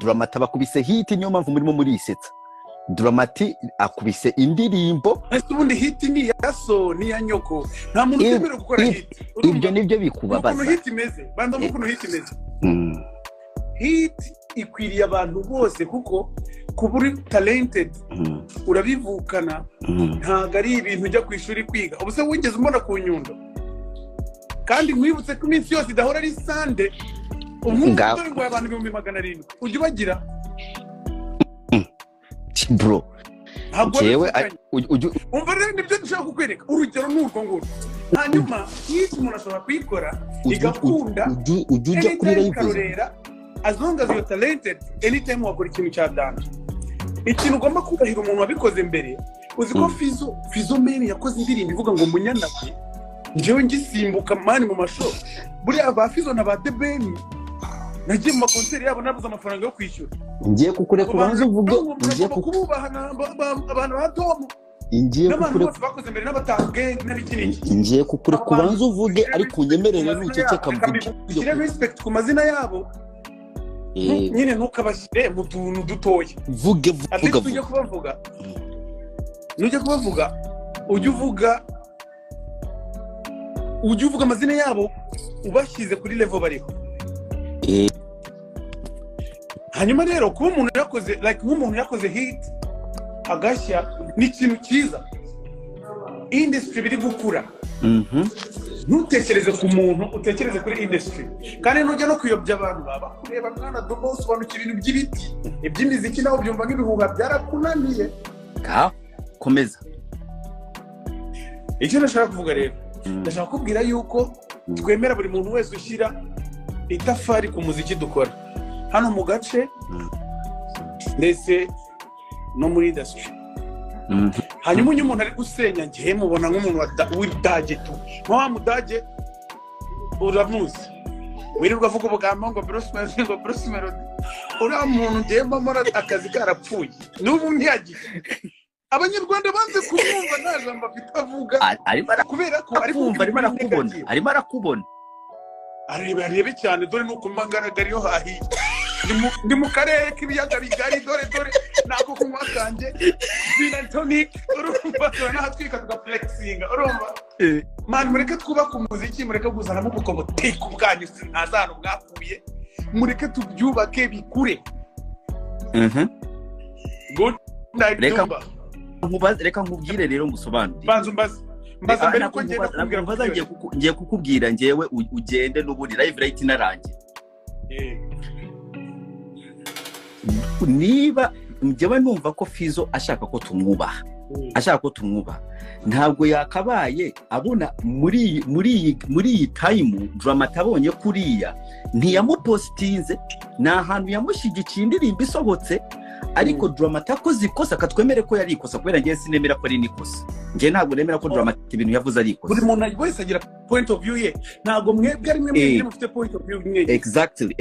Dramati bakubise hit niyo mpamvu murimo murisetsa. Dramati akubise indirimbo ubundi hit ni yaso ni ya nyoko nta muntu utemerewe gukora hit. Ibyo nibyo bikubabaza. Ukuntu hit imeze banda ukuntu hit imeze. Hit ikwiriye abantu bose kuko kuburi talented urabivukana ntago ari ibintu ujya ku ishuri kwiga. Ubuse wigeze umbona ku Nyundo kandi mwibutse ko iminsi yose idahora ari Sunday umuntu ngo abantu 700 ujye bagira bro. Jewe umva rero nibyo dushaka kukwereka urugero n'urwo nguru. Hanyuma hit umuntu ashobora kuyikora igakunda ujya kuri live as long as you're talented. Anytime wakora ikintu cya dance ikintu ugomba kubahira umuntu wabikoze mbere. Uzi ko Fizo meni yakoze indirimbo ivuga ngo munyanawe njyewe ngisimbuka mani mu masho buri aba Fizo na ba Debeni nagiye mu konseri yabo nabuze amafaranga yo kwishyura. Ngiye kukure kubanza uvuge ngiye kububahana abantu batomo ngiye kukure bakoze mbere n'abatange n'abikiniki. Ngiye kukure kubanza uvuge ariko unyemerere n'uceceka mvuge respect ku mazina yabo. Nyine ntukabashyire mu tuntu dutoya. Vuge nujya kubavuga ujye uvuga amazina yabo ubashyize kuri level bariho. Hanyuma rero kuba umuntu yakoze like nk'umuntu yakoze hit agashya ni ikintu cyiza. Industry biri gukura. Ntutekereze ku muntu utekereze kuri industry kandi nujya no kuyobya abantu baba kureba mwana dobo sobanukira ibintu by'ibiti iby'imiziki naho byumva nk'ibihuha byarakunaniye. Komeza. Icyo nashaka kuvuga rero ndashaka kubwira yuko twemera buri muntu wese ushyira itafari ku muziki dukora hano mu gace ndetse no muri industry. Hanyuma umuntu ari gusenya ngiye mubona nk'umuntu w'idage tu wa mudage uramuzi wirirwa avuga ubugamba ngo Bruce Melody uriya muntu ngiye mbamara akazi karapfuye n'ubu ntiyagiye. Abanyarwanda banze kumwumva nta jambo afite avuga kubera ko arimo arakubona arebe cyane dore nuko mbangaragara yo hahi ndi mu karere k'ibiyaga bigari dore nako kunywa kanje bina tonic urumva nahatwika tugaflexinga urumva man mureke twubaka umuziki mureke kuzanamo kuko buteka ubwanyu ntazana bwakuye mureke tubyubake bikure. Good night Dumba. Reka nkubwire rero ngusobanure. Mbaza mbere ko ngiye kukubwira ngewe ugende n'uburi live right narangiye. Niba njyewe numva ko Fizo ashaka ko tumwubaha ntabwo yakabaye abona muri iyi time Dramati abonye kuriya ntiyamupostinze nta hantu yamushyigikiye indirimbo isohotse ariko Dramati akoze ikosa katwemere ko yari ikosa kubera ngiye sinemera ko ari nikosa. Ngiye ntabwo nemera ko Dramati ibintu yavuze ari ikosa. Buri muntu wese agira point of view ye ntabwo mwebwe ari mwe mufite point of view mwe. Exactly.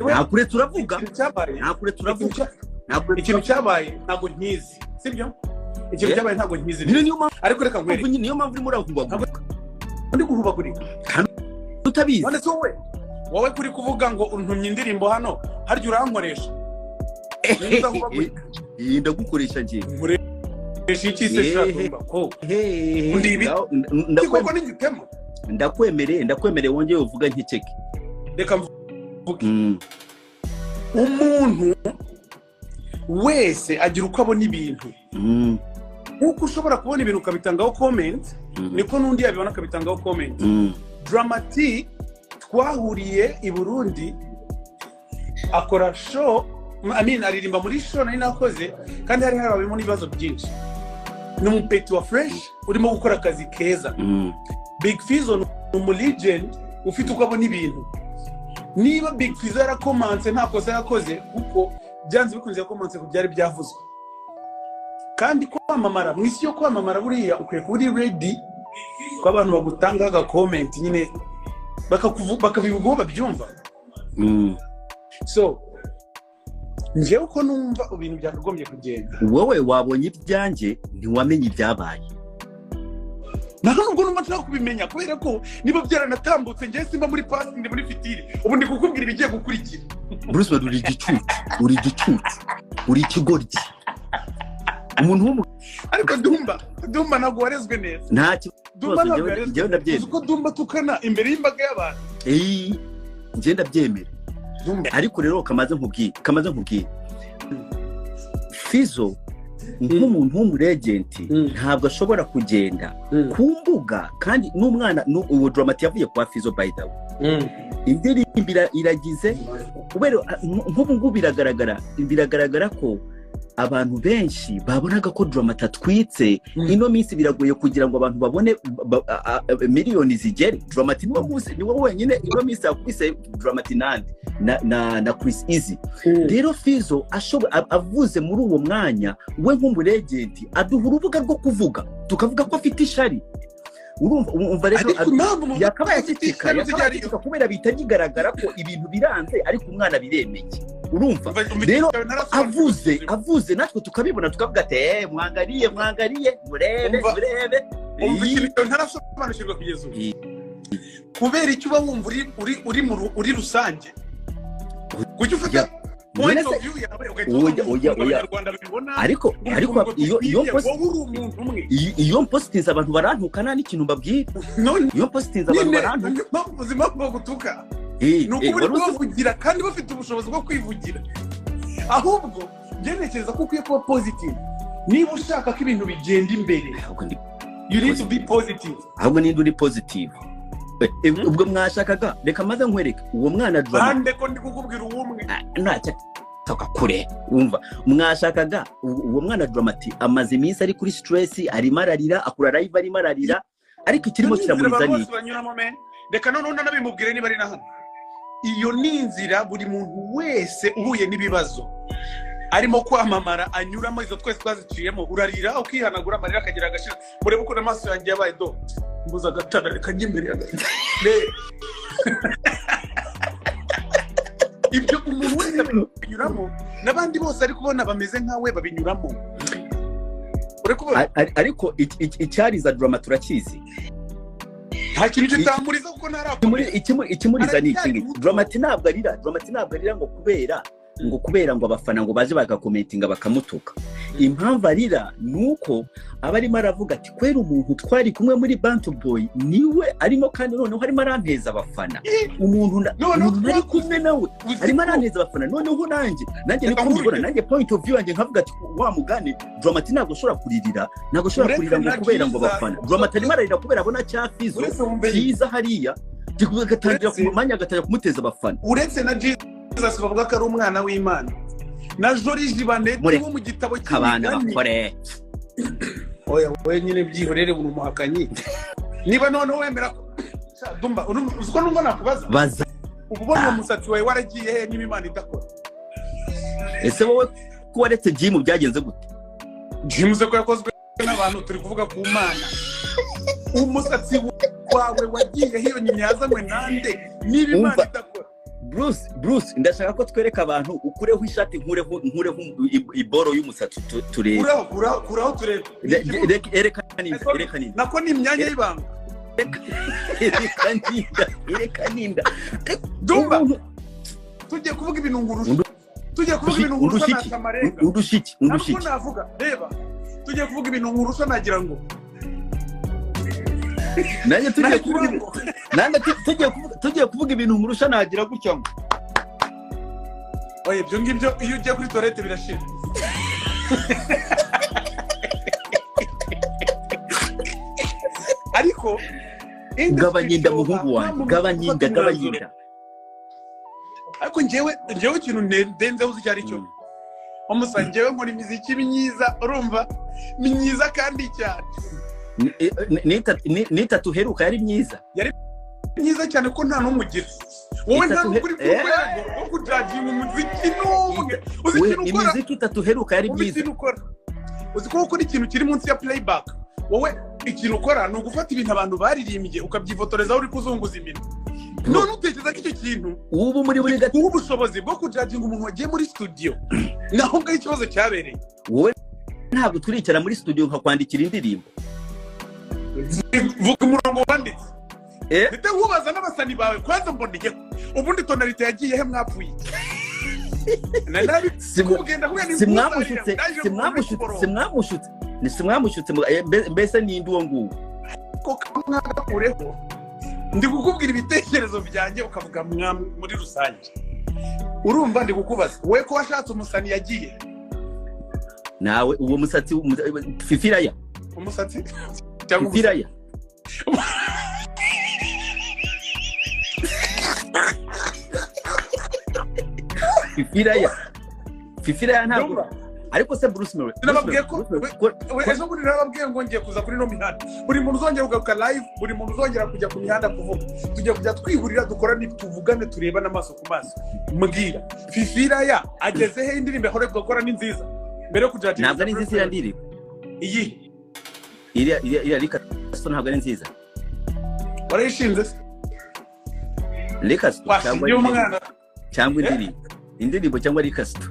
Nakure turavuga ikintu cyabaye ntabwo nkizi sibyo ikintu cyabaye ntabwo nkizi ariko reka nkwereke niyo mpamvu muri ahubagura ndi kuhubagurika utabizi none so wowe kuri kuvuga ngo untumye indirimbo hano harya urankoresha ndagukoresha ngiye nkoresha iki se shatumba ko ndibi koko n'igitemo ndakwemereye wongeye uvuga nk'iceke reka mvuge umuntu wese agira uko abona ibintu nkuko ushobora kubona ibintu ukabitangaho comment niko n'undi yabibona akabitangaho comment. Dramati twahuriye i Burundi akora show aririmba muri show nari nakoze kandi hari harabimo n'ibibazo byinshi n'umupeti wa fresh urimo gukora akazi keza. Big Fizo ni legend ufite uko abona ibintu. Niba Big Fizo yarakomanse nta kosa yakoze kuko byanze bikunze yakomanse ku byari byavuzwe kandi kwamamara mu isi yo kwamamara buriya ukwiye kuba uri ready ko abantu bagutanga aga comment nyine bakabivuga babyumva. So njyewe uko numva ibintu byakagombye kugenda wowe wabonye ibyanjye ntiwamenye ibyabaye nubwo numva nshaka kubimenya kubera ko niba byaranatambutse ngiye simba muri past ndi muri fitiri ubu ndi kukubwira ibigiye gukurikira. Bruce uri gicucu uri ikigoryi umuntu ariko Dumba ntabwo warezwe neza. Nta Dumba ntabwo yarezwe. Uko Dumba tukana imbere y'imbaga y'abantu. Njye ndabyemera. Ariko rero kamaze nkubwira Fizzo nk'umuntu w'umuregenti ntabwo ashobora kugenda ku mbuga kandi n'umwana uwo Dramati yavuye kwa Fizzo by the way. Indirimbo iragize kubera nk'ubu ngubu biragaragara ko abantu benshi babonaga ko Dramati atwitse. Ino minsi biragoye kugira ngo abantu babone miliyoni zigere. Dramati niwo wenyine ino minsi yakubise Dramati na Chris Easy. Rero Fizzo avuze muri uwo mwanya we nk'umuregenti aduha urubuga rwo kuvuga tukavuga ko afite ishari. Urumva rero yakabaye akikika kubera bitagigaragara ko ibintu biranze ariko umwana biremeye. Urumva rero avuze natwe tukabibona tukavuga ati mwangariye murebe umva ntarasobanukirwa kugeza ubu kubera icyo uba wumva uri rusange kuki ufata point of view yawe ugahita ariko iyo postinze abantu barantukana n'ikintu mbabwira iyo postinze abantu barantuka ubuzima bwo gutuka nuko uri kuvugira kandi bafite ubushobozi bwo kwivugira ahubwo byerekereza ko ukwiye kuba positive niba ushaka ko ibintu bigenda imbere you need to be positive ahubwo niba uri positive ubwo mwashakaga reka maze nkwereke uwo mwana Dramati ko ndi kukubwira uwumwe ntacyo kure umva mwashakaga uwo mwana Dramati amaze iminsi ari kuri stress arimo ararira akura live arimo ararira ariko ikirimo kiramuzaniye reka none nabimubwire niba ari na hano iyo ni inzira buri muntu wese uhuye n'ibibazo arimo kwamamara anyuramo izo twese twaziciyemo urarira ukihanagura amarira akagira agashira murebe uko n'amaso yanjye yabaye do mbuza gatana reka njye imbere y'agati ibyo umuntu wese binyuramo n'abandi bose ari kubona bameze nkawe babinyuramo ariko icyariza Dramati turakizi nta kintu kitamuriza kuko ntarakomeye ikimuriza ni iki Dramati ntabwo arira ngo kubera ngo abafana ngo baje bagakomentinga bakamutuka. Impamvu arira nuko abarimo aravuga ati kwera umuntu twari kumwe muri Bantu Boy niwe arimo kandi noneho harimo aranteza abafana umuntu ari kumwe nawe arimo aranteza abafana noneho nanjye niko mbibona nanjye point of view yanjye nkavuga ati wa mugani Dramati ntabwo ashobora kurira ngo kubera ngo abafana Dramati arimo ararira kubera abona cya Fizzo cyiza hariya gatangira kumanya gatangira kumuteza abafana uretse na Jesus bavuga ko ari umwana w'Imana na Joriji Baneti wo mu gitabo cy'imigani oya wenyine byihorere buri muhakanyi niba none wemera Dumba uziko numva nakubaza ubona umusatsi wawe waragiye he n'Imana idakora ese wowe ko waretse gym byagenze gute gym ze ko yakozwe n'abantu turi kuvuga ku Mana umusatsi wawe wagiye hiyo nyazamwe nande n'Imana idakora Bruce ndashaka ko twereka abantu ukureho ishati nkureho iboro y'umusatsi turebe kuraho turebe erekana nako ni imyanya y'ibanga erekana Dumba tujye kuvuga ibintu ngurusha na Samarenga undushiki nako navuga reba tujye kuvuga ibintu ngurusha nagira ngo nanjye tugiye kuvuga ibintu ngurusha nagira gutya ngo oye ibyo ngibyo iyo ugiye kuri toilette birashira ariko gabanyinda muhungu wanjye gabanyinda ariko njyewe ikintu ndenzeho uzi cyari cyo umusangewe nkora imiziki myiza urumva myiza kandi cyane n'itatu heruka yari myiza cyane ko nta n'umugira wowe nta n'ukuri ku rwego wo kujaginga umuziki n'umwe uzi ikintu ukora imiziki itatu heruka yari myiza uzi ko ukora ikintu kiri munsi ya playback wowe ikintu ukora ni ugufata ibintu abantu baririmbye ukabyifotorezaho uri kuzunguza iminwa none utekereza ko icyo kintu ubu muri gati ubushobozi bwo kujaginga umuntu wagiye muri studio naho ngaho ikibazo cyabereye wowe ntabwo turicara muri studio nka kwandikira indirimbo vuga umurongo wanditse ndetse nkubaza n'abasani bawe kwanza mboneye ubundi tonalite yagiye he mwapfuye simwamushutse mbese ninde uwo nguwo ko mwagakureho ndi kukubwira ibitekerezo byanjye ukavuga muri rusange urumva ndi kukubaza we ko washatse umusani yagiye nawe uwo musatsi Fifiraya umusatsi cyangwa Fifiraya Fifiraya ntabwo ariko se Bruce Melody nababwiye ko ejo bundi nababwiye ngo ngiye kuza kuri no mihanda buri muntu uzongera kugaruka live buri muntu uzongera kujya ku mihanda kuvuga tujye kujya twihurira dukora tuvugane tureba n'amaso ku maso mbwira Fifiraya ageze he indirimbo ahore gukora ni nziza mbere yo kujya ntabwo ari nziza ndirimbo iyi iriya Rikasto ntabwo ari nziza warayishinze Rikasto cyangwa indirimbo cyangwa Rikasto